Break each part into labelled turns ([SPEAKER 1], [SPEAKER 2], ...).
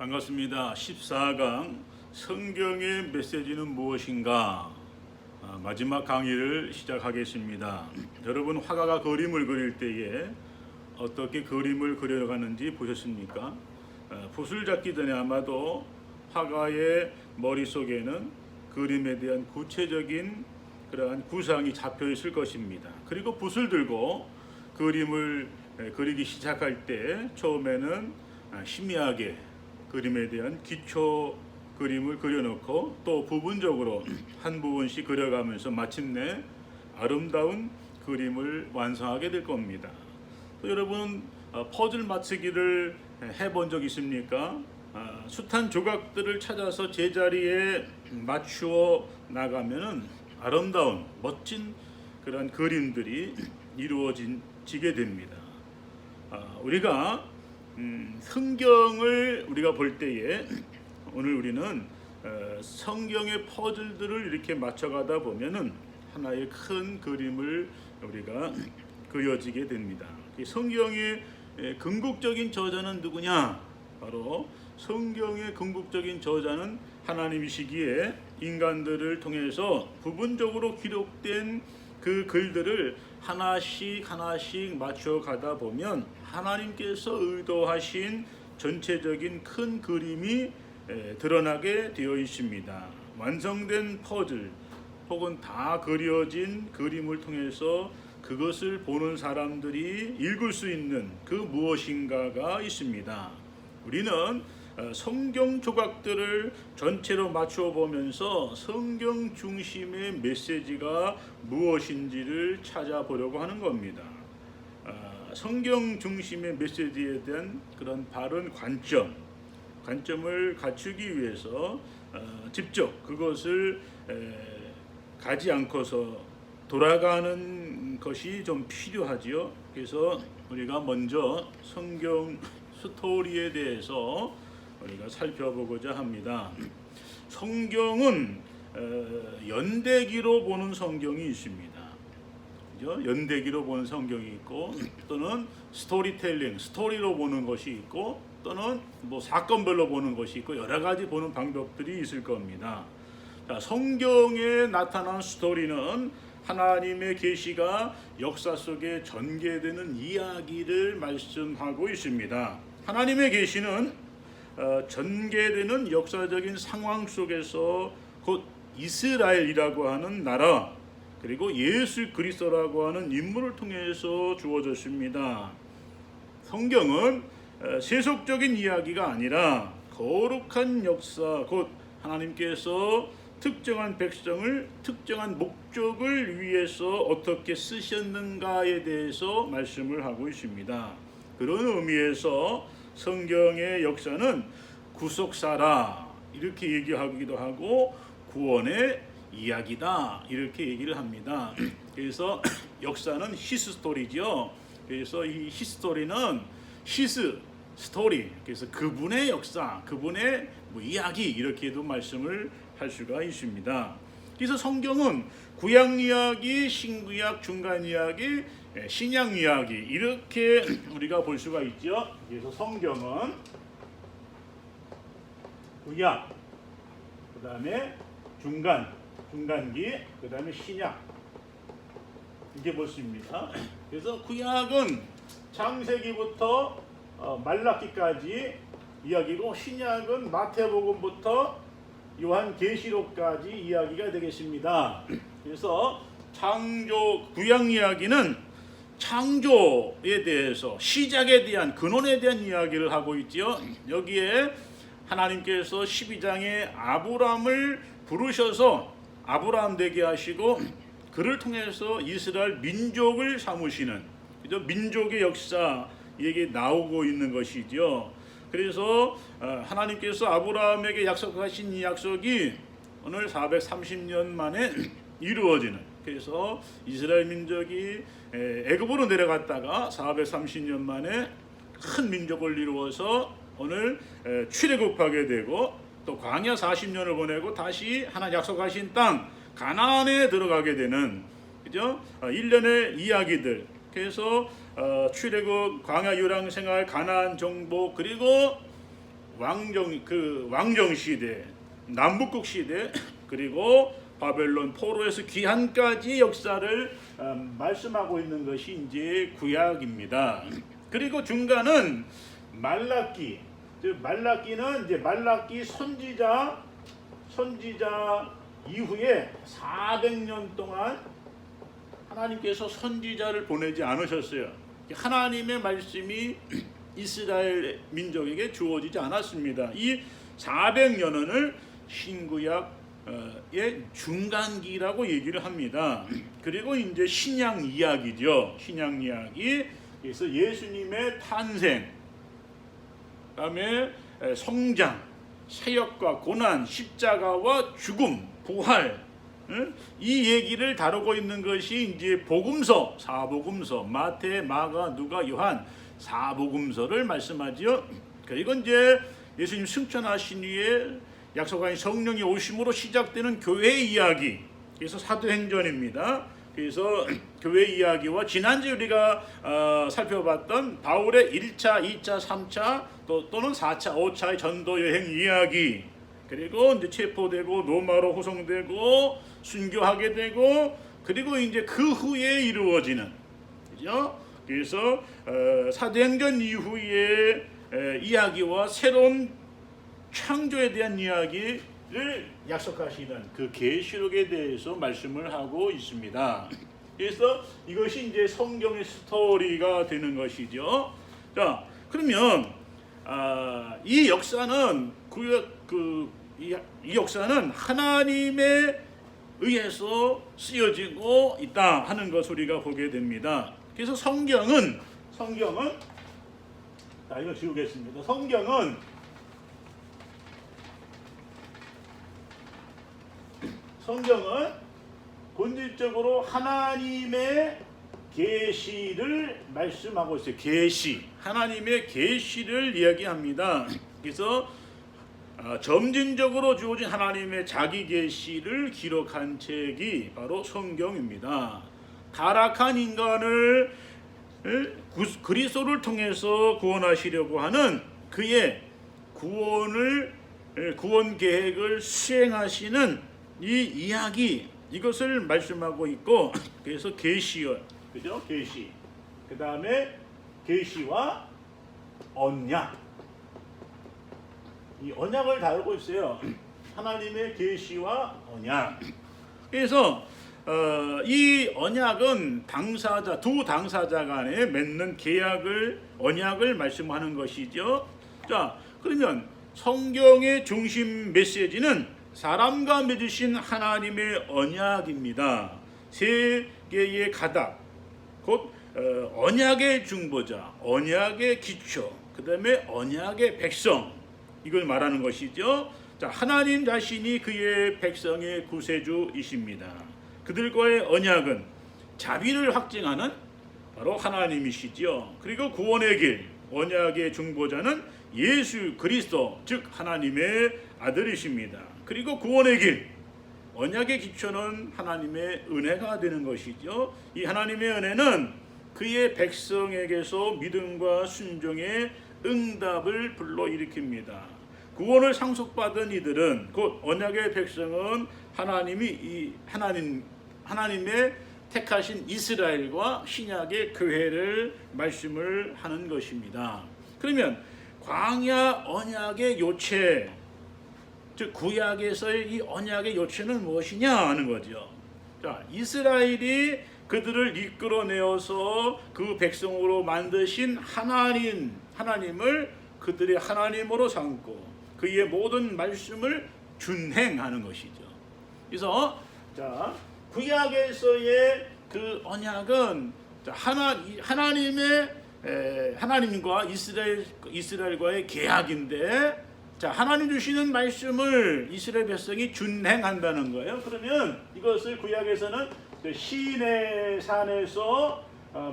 [SPEAKER 1] 반갑습니다. 14강 성경의 메시지는 무엇인가? 마지막 강의를 시작하겠습니다. 여러분 화가가 그림을 그릴 때에 어떻게 그림을 그려가는지 보셨습니까? 붓을 잡기 전에 아마도 화가의 머릿속에는 그림에 대한 구체적인 그러한 구상이 잡혀 있을 것입니다. 그리고 붓을 들고 그림을 그리기 시작할 때 처음에는 희미하게 그림에 대한 기초 그림을 그려놓고 또 부분적으로 한 부분씩 그려가면서 마침내 아름다운 그림을 완성하게 될 겁니다. 또 여러분 퍼즐 맞추기를 해본 적 있습니까? 숱한 조각들을 찾아서 제자리에 맞추어 나가면은 아름다운 멋진 그런 그림들이 이루어지게 됩니다. 우리가 성경을 우리가 볼 때에 오늘 우리는 성경의 퍼즐들을 이렇게 맞춰가다 보면은 하나의 큰 그림을 우리가 그려지게 됩니다. 성경의 궁극적인 저자는 누구냐? 바로 성경의 궁극적인 저자는 하나님이시기에 인간들을 통해서 부분적으로 기록된 그 글들을 하나씩 맞춰 가다 보면 하나님께서 의도하신 전체적인 큰 그림이 드러나게 되어 있습니다. 완성된 퍼즐 혹은 다 그려진 그림을 통해서 그것을 보는 사람들이 읽을 수 있는 그 무엇인가가 있습니다. 우리는 성경 조각들을 전체로 맞추어 보면서 성경 중심의 메시지가 무엇인지를 찾아보려고 하는 겁니다. 성경 중심의 메시지에 대한 그런 바른 관점을 갖추기 위해서 직접 그것을 가지 않고서 돌아가는 것이 좀 필요하지요. 그래서 우리가 먼저 성경 스토리에 대해서 우리가 살펴보고자 합니다. 성경은 연대기로 보는 성경이 있습니다. 그죠? 연대기로 보는 성경이 있고 또는 스토리텔링, 스토리로 보는 것이 있고 또는 뭐 사건별로 보는 것이 있고 여러 가지 보는 방법들이 있을 겁니다. 자, 성경에 나타난 스토리는 하나님의 계시가 역사 속에 전개되는 이야기를 말씀하고 있습니다. 하나님의 계시는 전개되는 역사적인 상황 속에서 곧 이스라엘이라고 하는 나라 그리고 예수 그리스도라고 하는 인물을 통해서 주어졌습니다. 성경은 세속적인 이야기가 아니라 거룩한 역사 곧 하나님께서 특정한 백성을 특정한 목적을 위해서 어떻게 쓰셨는가에 대해서 말씀을 하고 있습니다. 그런 의미에서 성경의 역사는 구속사라 이렇게 얘기하기도 하고 구원의 이야기다 이렇게 얘기를 합니다. 그래서 역사는 히스토리죠. 그래서 이 히스토리는 히스 스토리 그래서 그분의 역사 그분의 이야기 이렇게도 말씀을 할 수가 있습니다. 그래서 성경은 구약 이야기, 신구약, 중간 이야기, 신약 이야기 이렇게 우리가 볼 수가 있죠. 그래서 성경은 구약, 그 다음에 중간기, 그 다음에 신약 이렇게 볼 수 있습니다. 그래서 구약은 창세기부터 말라기까지 이야기고 신약은 마태복음부터 요한계시록까지 이야기가 되겠습니다. 그래서 구약 이야기는 창조에 대해서 시작에 대한 근원에 대한 이야기를 하고 있지요. 여기에 하나님께서 12장에 아브라함을 부르셔서 아브라함 되게 하시고 그를 통해서 이스라엘 민족을 삼으시는 민족의 역사 얘기 나오고 있는 것이죠. 그래서 하나님께서 아브라함에게 약속하신 이 약속이 오늘 430년 만에 이루어지는 그래서 이스라엘 민족이 애굽으로 내려갔다가 430년 만에 큰 민족을 이루어서 오늘 출애굽하게 되고 또 광야 40년을 보내고 다시 하나님 약속하신 땅 가나안에 들어가게 되는 그죠? 일련의 이야기들 그래서 출애굽 광야 유랑 생활 가나안 정복 그리고 왕정 시대, 남북국 시대, 그리고 바벨론 포로에서 귀환까지 역사를 말씀하고 있는 것이 이제 구약입니다. 그리고 중간은 말라기, 즉 말라기는 이제 말라기 선지자 이후에 400년 동안 하나님께서 선지자를 보내지 않으셨어요. 하나님의 말씀이 이스라엘 민족에게 주어지지 않았습니다. 이 400년을 신구약의 중간기라고 얘기를 합니다. 그리고 이제 신약 이야기죠. 신약 이야기. 그래서 예수님의 탄생, 그다음에 성장, 사역과 고난, 십자가와 죽음, 부활, 이 얘기를 다루고 있는 것이 이제 복음서, 사복음서, 마태, 마가, 누가, 요한 사복음서를 말씀하지요. 그리고 이제 예수님 승천하신 후에 약속하신 성령이 오심으로 시작되는 교회 이야기, 그래서 사도행전입니다. 그래서 교회 이야기와 지난주에 우리가 살펴봤던 바울의 1차, 2차, 3차 또는 4차, 5차의 전도 여행 이야기, 그리고 이제 체포되고 로마로 호송되고 순교하게 되고, 그리고 이제 그 후에 이루어지는, 그죠? 그래서 사도행전 이후의 이야기와 새로운 창조에 대한 이야기를 약속하시는 그 계시록에 대해서 말씀을 하고 있습니다. 그래서 이것이 이제 성경의 스토리가 되는 것이죠. 자, 그러면 이 역사는 이 역사는 하나님에 의해서 쓰여지고 있다 하는 것을 우리가 보게 됩니다. 그래서 성경은 이거 지우겠습니다. 성경은 본질적으로 하나님의 계시를 말씀하고 있어요. 계시, 하나님의 계시를 이야기합니다. 그래서 점진적으로 주어진 하나님의 자기 계시를 기록한 책이 바로 성경입니다. 타락한 인간을 그리스도를 통해서 구원하시려고 하는 그의 구원 계획을 수행하시는 이 이야기, 이것을 말씀하고 있고, 그래서 계시요, 그죠? 계시. 그 다음에 계시와 언약. 이 언약을 다루고 있어요. 하나님의 계시와 언약. 그래서 이 언약은 두 당사자 간에 맺는 언약을 말씀하는 것이죠. 자, 그러면 성경의 중심 메시지는 사람과 맺으신 하나님의 언약입니다. 세 개의 가닥, 곧 언약의 중보자, 언약의 기초, 그 다음에 언약의 백성, 이걸 말하는 것이죠. 자, 하나님 자신이 그의 백성의 구세주이십니다. 그들과의 언약은 자비를 확증하는 바로 하나님이시죠. 그리고 구원의 길, 언약의 중보자는 예수 그리스도, 즉 하나님의 아들이십니다. 그리고 구원의 길, 언약의 기초는 하나님의 은혜가 되는 것이죠. 이 하나님의 은혜는 그의 백성에게서 믿음과 순종의 응답을 불러일으킵니다. 구원을 상속받은 이들은, 곧 언약의 백성은 하나님의 택하신 이스라엘과 신약의 교회를 말씀을 하는 것입니다. 그러면 광야 언약의 요체, 즉 구약에서의 이 언약의 요체는 무엇이냐 하는 거죠. 자, 이스라엘이 그들을 이끌어내어서 그 백성으로 만드신 하나님을 그들의 하나님으로 삼고 그의 모든 말씀을 준행하는 것이죠. 그래서 자, 구약에서의 그 언약은 하나님과 이스라엘과의 계약인데, 자, 하나님 주시는 말씀을 이스라엘 백성이 준행한다는 거예요. 그러면 이것을 구약에서는 시내 산에서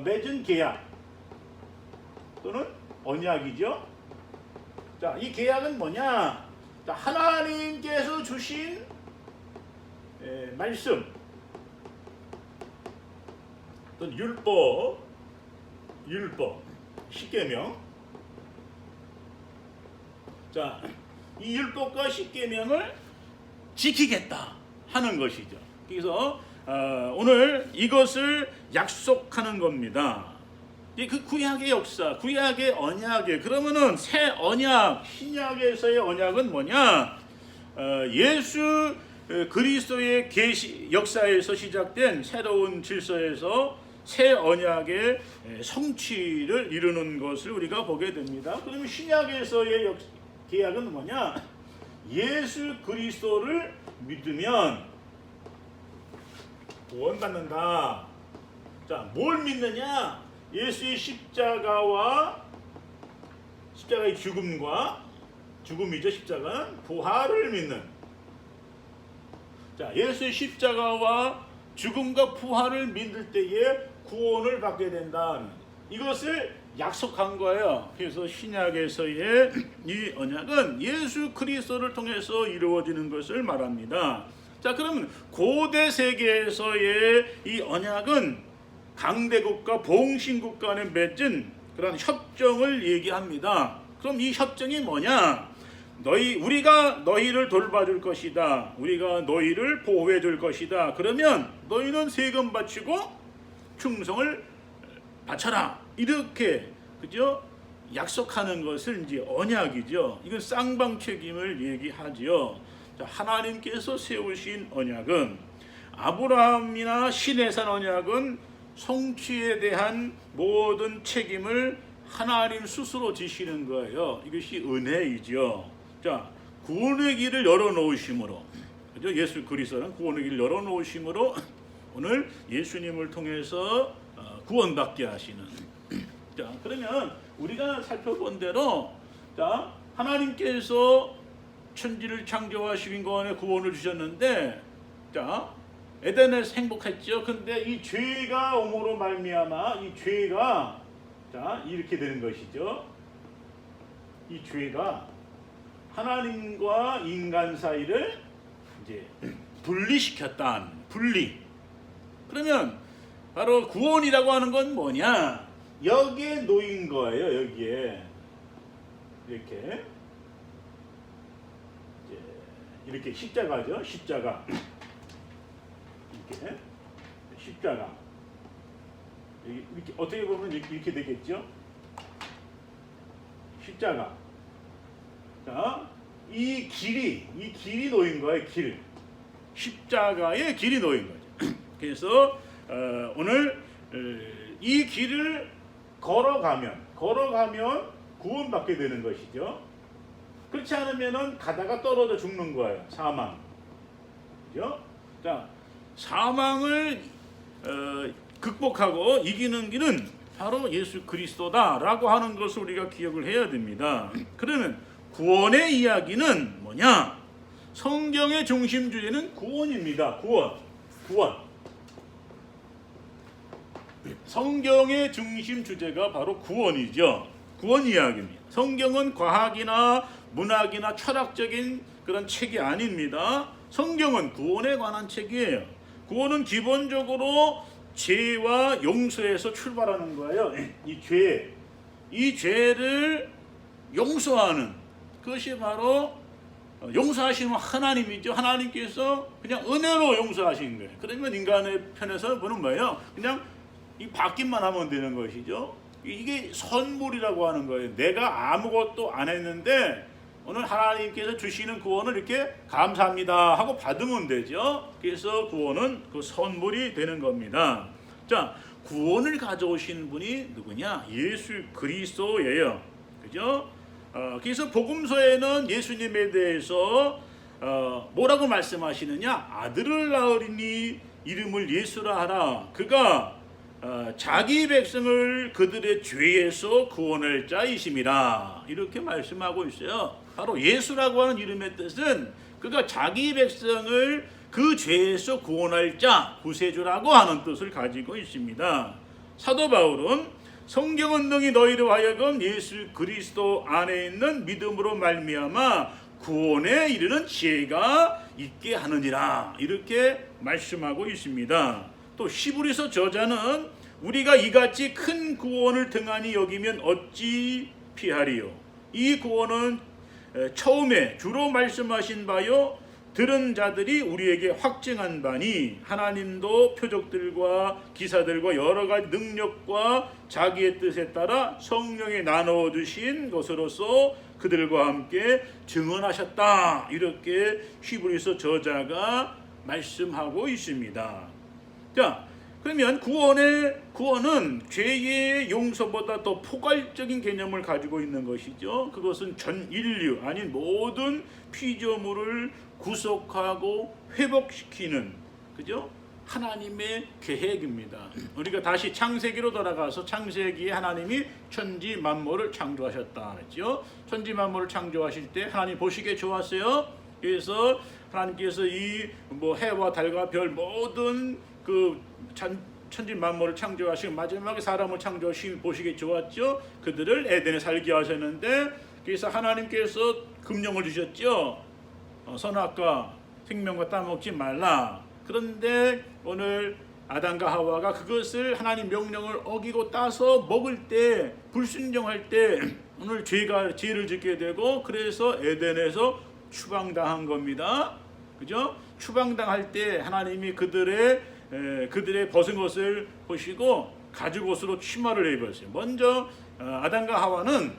[SPEAKER 1] 맺은 계약 또는 언약이죠. 자, 이 계약은 뭐냐? 자, 하나님께서 주신 말씀 또는 율법, 십계명, 자, 이 율법과 십계명을 지키겠다 하는 것이죠. 그래서 오늘 이것을 약속하는 겁니다. 그 구약의 역사, 구약의 언약에 그러면은 새 언약, 신약에서의 언약은 뭐냐? 예수 그리스도의 계시 역사에서 시작된 새로운 질서에서 새 언약의 성취를 이루는 것을 우리가 보게 됩니다. 그러면 신약에서의 계약은 뭐냐? 예수 그리스도를 믿으면 구원받는다. 자, 뭘 믿느냐? 예수의 십자가의 죽음이죠. 십자가는 부활을 믿는. 자, 예수의 십자가와 죽음과 부활을 믿을 때에 구원을 받게 된다. 이것을 약속한 거예요. 그래서 신약에서의 이 언약은 예수 그리스도를 통해서 이루어지는 것을 말합니다. 자, 그러면 고대 세계에서의 이 언약은 강대국과 봉신국 간에 맺은 그런 협정을 얘기합니다. 그럼 이 협정이 뭐냐? 우리가 너희를 돌봐줄 것이다. 우리가 너희를 보호해줄 것이다. 그러면 너희는 세금 바치고 충성을 바쳐라. 이렇게 그죠? 약속하는 것을 이제 언약이죠. 이건 쌍방책임을 얘기하지요. 하나님께서 세우신 언약은 아브라함이나 시내산 언약은 성취에 대한 모든 책임을 하나님 스스로 지시는 거예요. 이것이 은혜이죠. 자, 구원의 길을 열어놓으심으로, 그죠? 예수 그리스도는 구원의 길을 열어놓으심으로 오늘 예수님을 통해서 구원받게 하시는. 자, 그러면 우리가 살펴본 대로, 자, 하나님께서 천지를 창조하시긴 거에 구원을 주셨는데, 자, 에덴에서 행복했죠. 근데 이 죄가 오므로 말미암아 이 죄가 자 이렇게 되는 것이죠. 이 죄가 하나님과 인간 사이를 이제 분리시켰다. 분리. 그러면 바로 구원이라고 하는 건 뭐냐? 여기에 놓인 거예요. 여기에 이렇게 십자가죠. 십자가. 이렇게 십자가. 이렇게 어떻게 보면 이렇게 되겠죠. 십자가. 자, 이 길이 놓인 거예요. 길. 십자가의 길이 놓인 거죠. 그래서 오늘 이 길을 걸어가면 구원받게 되는 것이죠. 그렇지 않으면은 가다가 떨어져 죽는 거예요. 사망. 그죠? 자, 사망을 극복하고 이기는 길은 바로 예수 그리스도다라고 하는 것을 우리가 기억을 해야 됩니다. 그러면 구원의 이야기는 뭐냐? 성경의 중심 주제는 구원입니다. 구원. 성경의 중심 주제가 바로 구원이죠. 구원 이야기입니다. 성경은 과학이나 문학이나 철학적인 그런 책이 아닙니다. 성경은 구원에 관한 책이에요. 구원은 기본적으로 죄와 용서에서 출발하는 거예요. 이 죄를 용서하는 그것이 바로 용서하시는 하나님이죠. 하나님께서 그냥 은혜로 용서하신 거예요. 그러면 인간의 편에서 보는 뭐예요? 그냥 이 받기만 하면 되는 것이죠. 이게 선물이라고 하는 거예요. 내가 아무것도 안 했는데 오늘 하나님께서 주시는 구원을 이렇게 감사합니다 하고 받으면 되죠. 그래서 구원은 그 선물이 되는 겁니다. 자, 구원을 가져오신 분이 누구냐? 예수 그리스도예요. 그죠? 그래서 복음서에는 예수님에 대해서 뭐라고 말씀하시느냐? 아들을 낳으리니 이름을 예수라 하라. 그가 자기 백성을 그들의 죄에서 구원할 자이심이라. 이렇게 말씀하고 있어요. 바로 예수라고 하는 이름의 뜻은 그가 자기 백성을 그 죄에서 구원할 자, 구세주라고 하는 뜻을 가지고 있습니다. 사도 바울은 성경은 능히 너희로 하여금 예수 그리스도 안에 있는 믿음으로 말미암아 구원에 이르는 지혜가 있게 하느니라. 이렇게 말씀하고 있습니다. 또 시브리서 저자는 우리가 이같이 큰 구원을 등한히 여기면 어찌 피하리요. 이 구원은 처음에 주로 말씀하신 바요 들은 자들이 우리에게 확증한 바니 하나님도 표적들과 기사들과 여러 가지 능력과 자기의 뜻에 따라 성령에 나누어 주신 것으로서 그들과 함께 증언하셨다. 이렇게 히브리서 저자가 말씀하고 있습니다. 자, 그러면 구원은 죄의 용서보다 더 포괄적인 개념을 가지고 있는 것이죠. 그것은 전 인류 아닌 모든 피조물을 구속하고 회복시키는, 그죠? 하나님의 계획입니다. 우리가 다시 창세기로 돌아가서 창세기에 하나님이 천지 만물을 창조하셨다 그랬죠. 천지 만물을 창조하실 때 하나님 보시기에 좋았어요. 그래서 하나님께서 이 해와 달과 별 모든 그 천지 만물을 창조하시고 마지막에 사람을 창조하시고 보시기에 좋았죠. 그들을 에덴에 살게 하셨는데 그래서 하나님께서 금령을 주셨죠. 선악과 생명과 따먹지 말라. 그런데 오늘 아담과 하와가 그것을 하나님 명령을 어기고 따서 먹을 때, 불순종할 때 오늘 죄를 짓게 되고 그래서 에덴에서 추방당한 겁니다. 그죠? 추방당할 때 하나님이 그들의 벗은 것을 보시고 가죽옷으로 치마를 입었어요. 먼저 아담과 하와는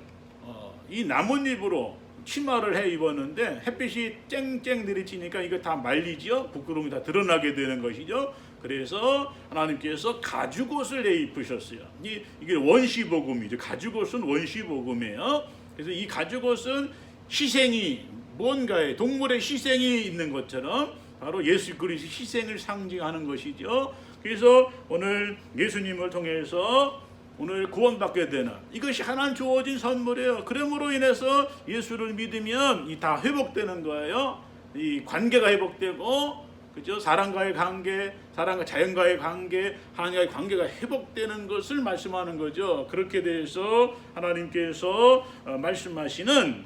[SPEAKER 1] 이 나뭇잎으로 치마를 해 입었는데 햇빛이 쨍쨍 내리치니까 이거 다 말리죠. 부끄러움이 다 드러나게 되는 것이죠. 그래서 하나님께서 가죽옷을 내 입으셨어요. 이게 원시복음이죠. 가죽옷은 원시복음이에요. 그래서 이 가죽옷은 희생이 뭔가에 동물의 희생이 있는 것처럼 바로 예수 그리스도의 희생을 상징하는 것이죠. 그래서 오늘 예수님을 통해서 오늘 구원받게 되는 이것이 하나님 주어진 선물이에요. 그러므로 인해서 예수를 믿으면 이 다 회복되는 거예요. 이 관계가 회복되고, 그죠? 사람과의 관계, 사람과 자연과의 관계, 하나님과의 관계가 회복되는 것을 말씀하는 거죠. 그렇게 돼서 하나님께서 말씀하시는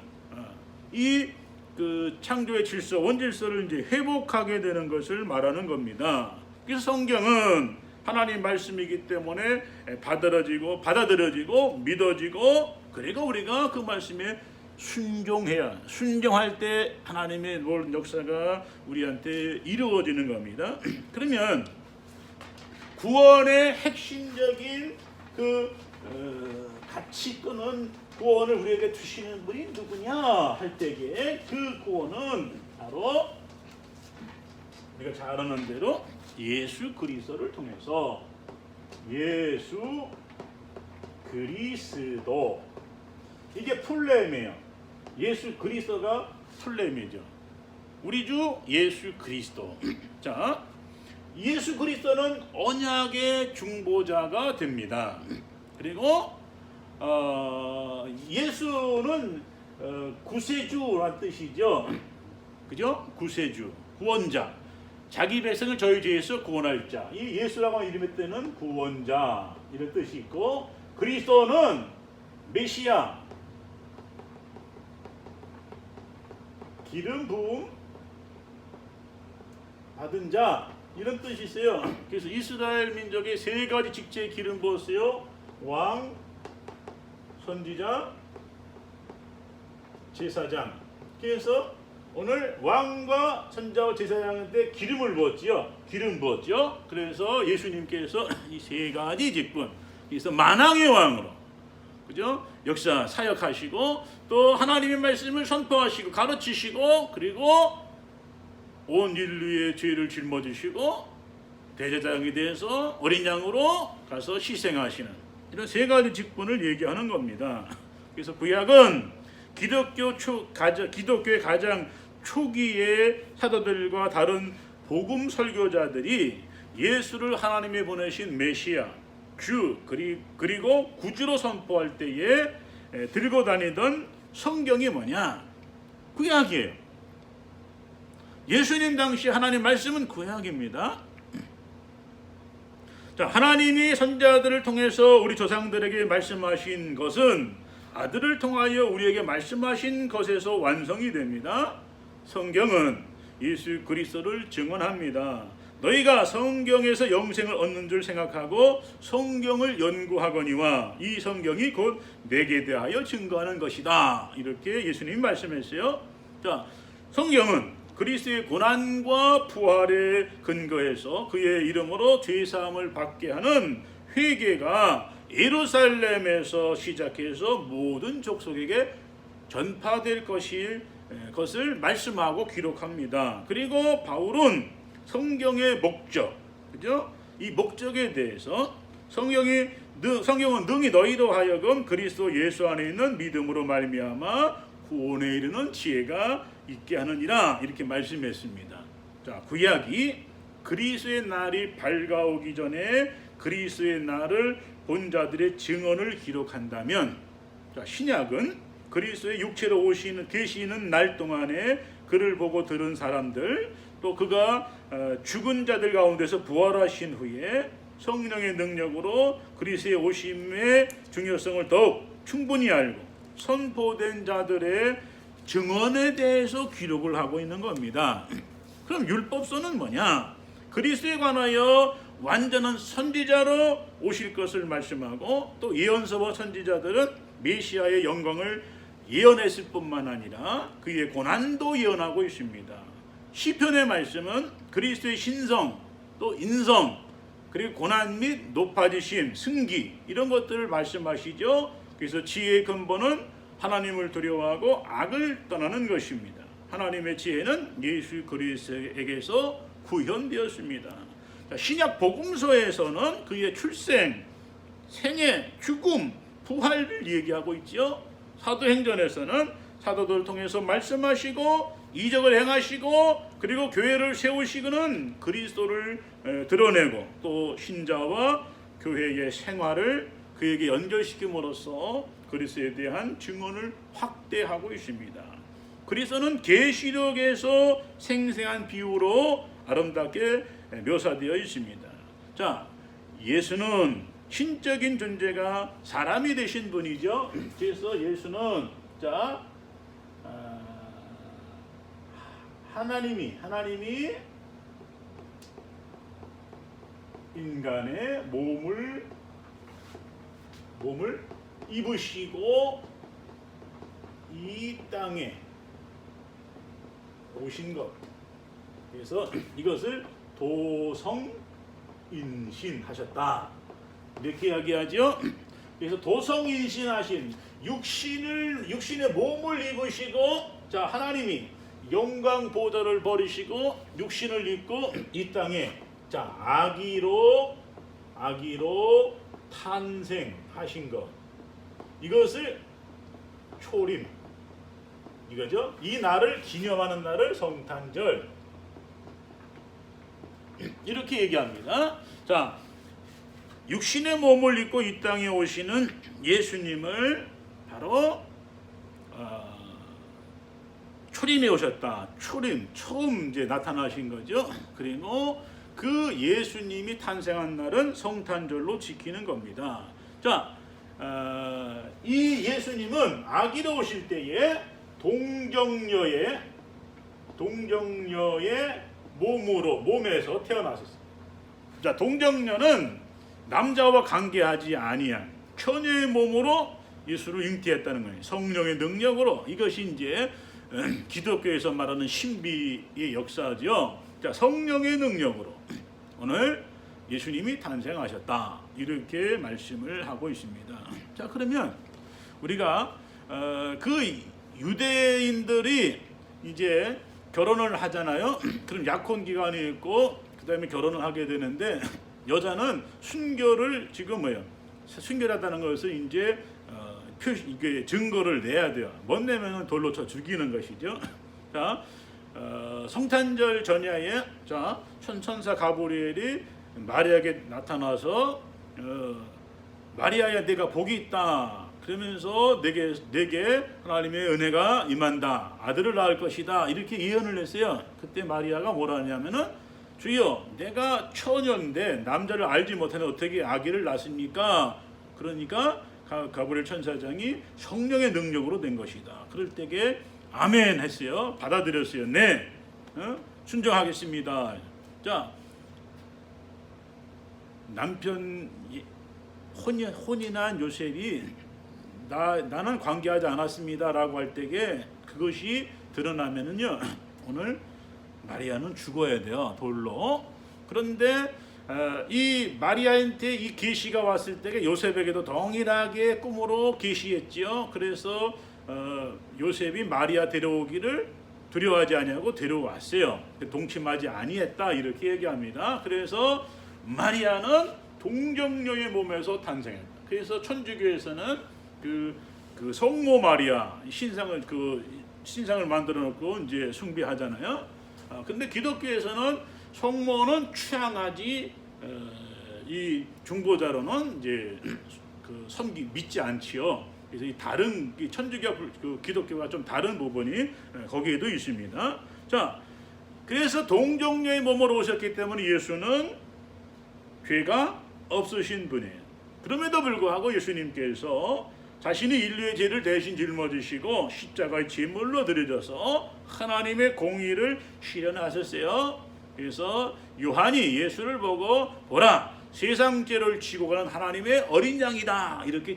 [SPEAKER 1] 이 그 창조의 질서, 원질서를 이제 회복하게 되는 것을 말하는 겁니다. 그래서 성경은 하나님 말씀이기 때문에 받아들여지고 믿어지고, 그리고 우리가 그 말씀에 순종할 때 하나님의 놀 역사가 우리한테 이루어지는 겁니다. 그러면 구원의 핵심적인 그 가치 또는 구원을 우리에게 주시는 분이 누구냐 할 때에 그 구원은 바로 우리가 잘 아는 대로 예수 그리스도를 통해서, 예수 그리스도, 이게 풀네임이에요. 예수 그리스도가 풀네임이죠. 우리 주 예수 그리스도. 자, 예수 그리스도는 언약의 중보자가 됩니다. 그리고 예수는 구세주란 뜻이죠. 그죠? 구세주, 구원자. 자기 백성을 저희 죄에서 구원할 자. 이 예수라고 하는 이름의 뜻은 구원자 이런 뜻이 있고, 그리스도는 메시아, 기름 부음 받은 자 이런 뜻이 있어요. 그래서 이스라엘 민족의 세 가지 직제에 기름 부었어요. 왕, 선지자, 제사장. 그래서 오늘 왕과 선지자와 제사장한테 기름을 부었지요. 기름 부었죠. 그래서 예수님께서 이 세 가지 직분, 그래서 만왕의 왕으로, 그죠? 역사 사역하시고 또 하나님의 말씀을 선포하시고 가르치시고, 그리고 온 인류의 죄를 짊어지시고 대제사장이 돼서 어린 양으로 가서 희생하시는 이런 세 가지 직분을 얘기하는 겁니다. 그래서 구약은 기독교의 가장 초기의 사도들과 다른 복음 설교자들이 예수를 하나님이 보내신 메시아, 주, 그리고 구주로 선포할 때에 들고 다니던 성경이 뭐냐? 구약이에요. 예수님 당시 하나님 말씀은 구약입니다. 자, 하나님이 선지자들을 통해서 우리 조상들에게 말씀하신 것은 아들을 통하여 우리에게 말씀하신 것에서 완성이 됩니다. 성경은 예수 그리스도를 증언합니다. 너희가 성경에서 영생을 얻는 줄 생각하고 성경을 연구하거니와 이 성경이 곧 내게 대하여 증거하는 것이다. 이렇게 예수님이 말씀했어요. 자, 성경은 그리스도의 고난과 부활에 근거해서 그의 이름으로 죄사함을 받게 하는 회개가 예루살렘에서 시작해서 모든 족속에게 전파될 것을 말씀하고 기록합니다. 그리고 바울은 성경의 목적, 그죠? 이 목적에 대해서 성경은 능히 너희로 하여금 그리스도 예수 안에 있는 믿음으로 말미암아 구원에 이르는 지혜가 있게 하느니라 이렇게 말씀했습니다. 자, 구약이 그리스도의 날이 밝아오기 전에 그리스도의 날을 본 자들의 증언을 기록한다면, 자, 신약은 그리스도의 육체로 계시는 날 동안에 그를 보고 들은 사람들, 또 그가 죽은 자들 가운데서 부활하신 후에 성령의 능력으로 그리스도의 오심의 중요성을 더욱 충분히 알고 선포된 자들의 증언에 대해서 기록을 하고 있는 겁니다. 그럼 율법서는 뭐냐? 그리스도에 관하여 완전한 선지자로 오실 것을 말씀하고, 또 예언서와 선지자들은 메시아의 영광을 예언했을 뿐만 아니라 그의 고난도 예언하고 있습니다. 시편의 말씀은 그리스도의 신성, 또 인성, 그리고 고난 및 높아지심, 승기 이런 것들을 말씀하시죠. 그래서 지혜의 근본은 하나님을 두려워하고 악을 떠나는 것입니다. 하나님의 지혜는 예수 그리스도에게서 구현되었습니다. 신약 복음서에서는 그의 출생, 생애, 죽음, 부활을 얘기하고 있죠. 사도행전에서는 사도들을 통해서 말씀하시고 이적을 행하시고 그리고 교회를 세우시고는 그리스도를 드러내고 또 신자와 교회의 생활을 그에게 연결시킴으로써 그리스도에 대한 증언을 확대하고 있습니다. 그리스도는 계시록에서 생생한 비유로 아름답게 묘사되어 있습니다. 자, 예수는 신적인 존재가 사람이 되신 분이죠. 그래서 예수는 하나님이 인간의 몸을 입으시고 이 땅에 오신 것. 그래서 이것을 도성인신하셨다 이렇게 이야기하죠. 그래서 도성인신하신 육신의 몸을 입으시고, 자, 하나님이 영광 보좌를 버리시고 육신을 입고 이 땅에, 자, 아기로 탄생하신 것, 이것을 초림, 이거죠. 이 날을 기념하는 날을 성탄절 이렇게 얘기합니다. 자, 육신의 몸을 입고 이 땅에 오시는 예수님을 바로 초림에 오셨다. 초림, 처음 이제 나타나신 거죠. 그리고 그 예수님이 탄생한 날은 성탄절로 지키는 겁니다. 자, 이 예수님은 아기로 오실 때에 동정녀의 몸에서 태어나셨습니다. 자, 동정녀는 남자와 관계하지 아니한 처녀의 몸으로 예수를 잉태했다는 거예요. 성령의 능력으로. 이것이 이제 기독교에서 말하는 신비의 역사죠. 자, 성령의 능력으로 오늘 예수님이 탄생하셨다 이렇게 말씀을 하고 있습니다. 자, 그러면 우리가 그 유대인들이 이제 결혼을 하잖아요. 그럼 약혼 기간이 있고 그 다음에 결혼을 하게 되는데, 여자는 순결을 지금 순결하다는 것을 이제 이게 증거를 내야 돼요. 못 내면은 돌로 쳐 죽이는 것이죠. 자, 성탄절 전야에 자, 천사 가브리엘이 마리아에게 나타나서 마리아야, 내가 복이 있다. 그러면서 내게 하나님의 은혜가 임한다. 아들을 낳을 것이다. 이렇게 예언을 했어요. 그때 마리아가 뭐라 하냐면은, 주여, 내가 처녀인데 남자를 알지 못하는 어떻게 아기를 낳습니까? 그러니까 가브리엘 천사장이 성령의 능력으로 된 것이다. 그럴 때에 아멘 했어요. 받아들였어요. 네, 순종하겠습니다. 자, 남편 혼이 난 요셉이 나는 관계하지 않았습니다라고 할 때에 그것이 드러나면은요 오늘 마리아는 죽어야 돼요, 돌로. 그런데 이 마리아한테 이 계시가 왔을 때 요셉에게도 동일하게 꿈으로 계시했지요. 그래서 요셉이 마리아 데려오기를 두려워하지 아니하고 데려왔어요. 동침하지 아니했다 이렇게 얘기합니다. 그래서 마리아는 동정녀의 몸에서 탄생했다. 그래서 천주교에서는 그 성모 마리아 신상을 만들어 놓고 이제 숭배하잖아요. 근데 기독교에서는 성모는 취향하지 이 중보자로는 이제 믿지 않지요. 그래서 이 다른 천주교 기독교와 좀 다른 부분이 거기에도 있습니다. 자, 그래서 동정녀의 몸으로 오셨기 때문에 예수는 죄가 없으신 분이에요. 그럼에도 불구하고 예수님께서 자신이 인류의 죄를 대신 짊어지시고 십자가의 제물로 드려져서 하나님의 공의를 실현하셨어요. 그래서 요한이 예수를 보고 보라, 세상 죄를 지고 가는 하나님의 어린 양이다 이렇게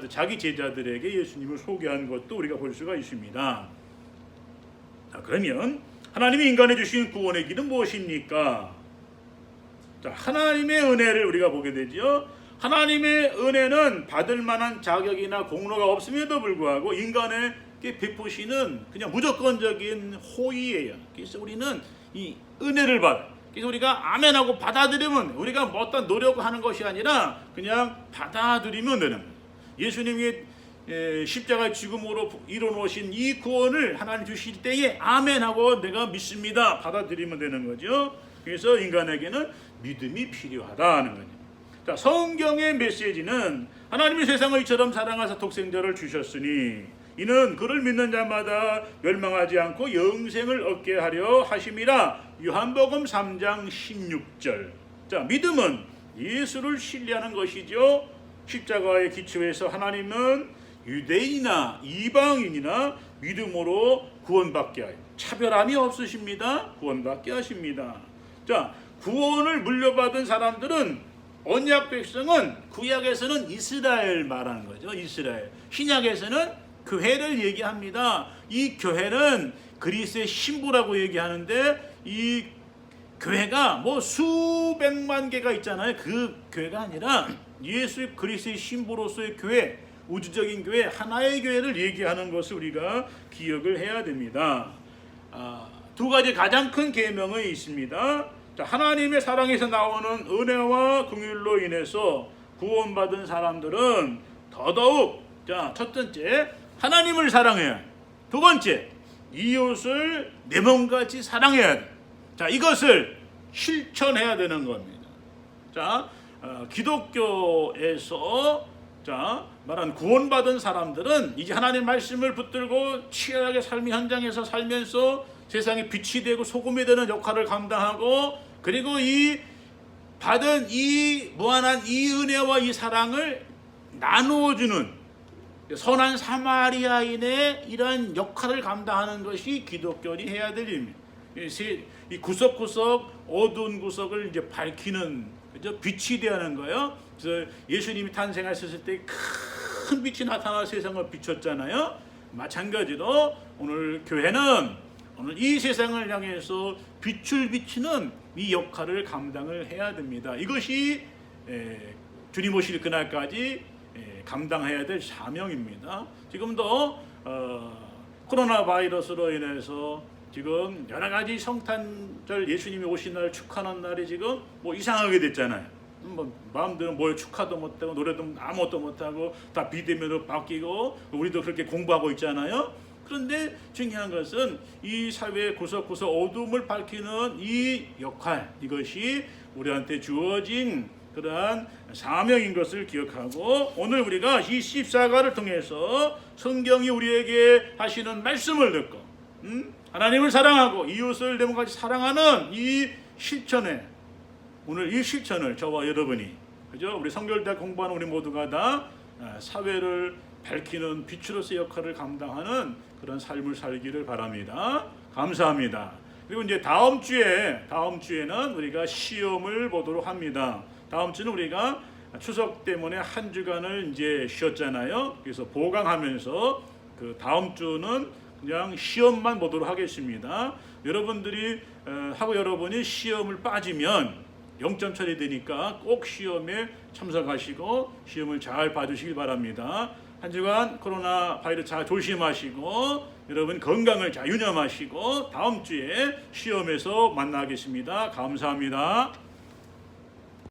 [SPEAKER 1] 자기 제자들에게 예수님을 소개한 것도 우리가 볼 수가 있습니다. 자, 그러면 하나님이 인간에 주신 구원의 길은 무엇입니까? 자, 하나님의 은혜를 우리가 보게 되죠. 하나님의 은혜는 받을 만한 자격이나 공로가 없음에도 불구하고 인간에게 베푸시는 그냥 무조건적인 호의예요. 그래서 우리는 이 은혜를 받아. 그래서 우리가 아멘하고 받아들이면 우리가 뭐 어떤 노력을 하는 것이 아니라 그냥 받아들이면 되는 거예요. 예수님이 십자가의 죽음으로 이뤄놓으신 이 구원을 하나님 주실 때에 아멘하고 내가 믿습니다. 받아들이면 되는 거죠. 그래서 인간에게는 믿음이 필요하다는 거죠. 자, 성경의 메시지는 하나님이 세상을 이처럼 사랑하사 독생자를 주셨으니 이는 그를 믿는 자마다 멸망하지 않고 영생을 얻게 하려 하심이라. 요한복음 3장 16절. 자, 믿음은 예수를 신뢰하는 것이죠. 십자가의 기초에서 하나님은 유대인이나 이방인이나 믿음으로 구원받게 하여 차별함이 없으십니다. 구원받게 하십니다. 자, 구원을 물려받은 사람들은 언약 백성은 구약에서는 이스라엘 말하는 거죠. 이스라엘. 신약에서는 교회를 얘기합니다. 이 교회는 그리스도의 신부라고 얘기하는데 이 교회가 뭐 수백만 개가 있잖아요. 그 교회가 아니라 예수 그리스도의 신부로서의 교회, 우주적인 교회, 하나의 교회를 얘기하는 것을 우리가 기억을 해야 됩니다. 두 가지 가장 큰 계명이 있습니다. 자, 하나님의 사랑에서 나오는 은혜와 긍휼로 인해서 구원받은 사람들은 더더욱 첫 번째 하나님을 사랑해야 돼. 두 번째 이웃을 내 몸같이 사랑해야 돼. 자, 이것을 실천해야 되는 겁니다. 자, 기독교에서 말한 구원받은 사람들은 이제 하나님 말씀을 붙들고 치열하게 삶의 현장에서 살면서 세상에 빛이 되고 소금이 되는 역할을 감당하고 그리고 이 받은 이 무한한 이 은혜와 이 사랑을 나누어주는 선한 사마리아인의 이러한 역할을 감당하는 것이 기독교인이 해야 될 일입니다. 이 구석구석 어두운 구석을 이제 밝히는 빛이 되는 거예요. 그래서 예수님이 탄생하셨을 때 큰 빛이 나타나 세상을 비췄잖아요. 마찬가지로 오늘 교회는 오늘 이 세상을 향해서 빛을 비치는 이 역할을 감당을 해야 됩니다. 이것이 주님 오실 그날까지 감당해야 될 사명입니다. 지금도 코로나 바이러스로 인해서 지금 여러 가지 성탄절 예수님이 오신 날 축하하는 날이 지금 뭐 이상하게 됐잖아요. 뭐 마음대로 뭘 축하도 못하고 노래도 아무것도 못하고 다 비대면으로 바뀌고 우리도 그렇게 공부하고 있잖아요. 그런데 중요한 것은 이 사회의 구석구석 어둠을 밝히는 이 역할, 이것이 우리한테 주어진 그러한 사명인 것을 기억하고 오늘 우리가 이 십자가를 통해서 성경이 우리에게 하시는 말씀을 듣고 하나님을 사랑하고 이웃을 내 몸같이 사랑하는 이 실천에 오늘 이 실천을 저와 여러분이 그죠? 우리 성결대학 공부하는 우리 모두가 다 사회를 밝히는 빛으로서의 역할을 감당하는 그런 삶을 살기를 바랍니다. 감사합니다. 그리고 이제 다음 주에는 우리가 시험을 보도록 합니다. 다음 주는 우리가 추석 때문에 한 주간을 이제 쉬었잖아요. 그래서 보강하면서 그 다음 주는 그냥 시험만 보도록 하겠습니다. 여러분들이 하고 여러분이 시험을 빠지면 0점 처리되니까 꼭 시험에 참석하시고 시험을 잘 봐주시기 바랍니다. 한 주간 코로나 바이러스 잘 조심하시고 여러분 건강을 잘 유념하시고 다음 주에 시험에서 만나겠습니다. 감사합니다.